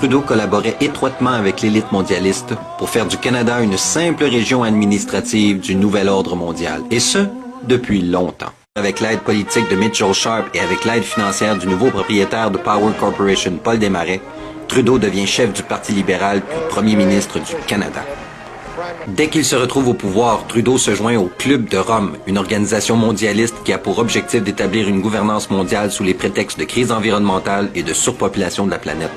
Trudeau collaborait étroitement avec l'élite mondialiste pour faire du Canada une simple région administrative du nouvel ordre mondial, et ce, depuis longtemps. Avec l'aide politique de Mitchell Sharp et avec l'aide financière du nouveau propriétaire de Power Corporation, Paul Desmarais, Trudeau devient chef du Parti libéral puis premier ministre du Canada. Dès qu'il se retrouve au pouvoir, Trudeau se joint au Club de Rome, une organisation mondialiste qui a pour objectif d'établir une gouvernance mondiale sous les prétextes de crise environnementale et de surpopulation de la planète.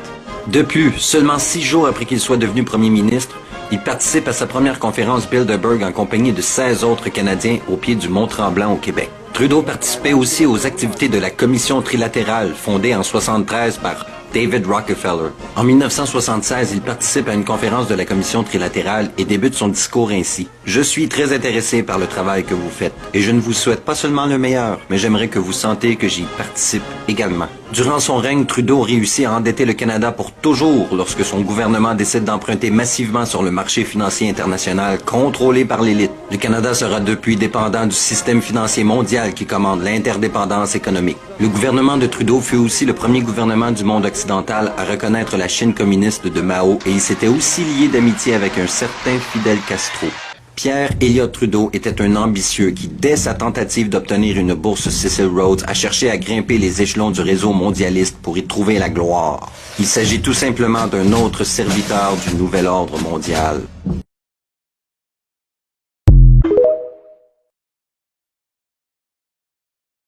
De plus, seulement 6 jours après qu'il soit devenu premier ministre, il participe à sa première conférence Bilderberg en compagnie de 16 autres Canadiens au pied du Mont-Tremblant au Québec. Trudeau participait aussi aux activités de la Commission trilatérale fondée en 1973 par David Rockefeller. En 1976, il participe à une conférence de la Commission trilatérale et débute son discours ainsi. « Je suis très intéressé par le travail que vous faites et je ne vous souhaite pas seulement le meilleur, mais j'aimerais que vous sentiez que j'y participe également. » Durant son règne, Trudeau réussit à endetter le Canada pour toujours lorsque son gouvernement décide d'emprunter massivement sur le marché financier international contrôlé par l'élite. Le Canada sera depuis dépendant du système financier mondial qui commande l'interdépendance économique. Le gouvernement de Trudeau fut aussi le premier gouvernement du monde occidental à reconnaître la Chine communiste de Mao et il s'était aussi lié d'amitié avec un certain Fidel Castro. Pierre Elliott Trudeau était un ambitieux qui, dès sa tentative d'obtenir une bourse Cecil Rhodes, a cherché à grimper les échelons du réseau mondialiste pour y trouver la gloire. Il s'agit tout simplement d'un autre serviteur du nouvel ordre mondial.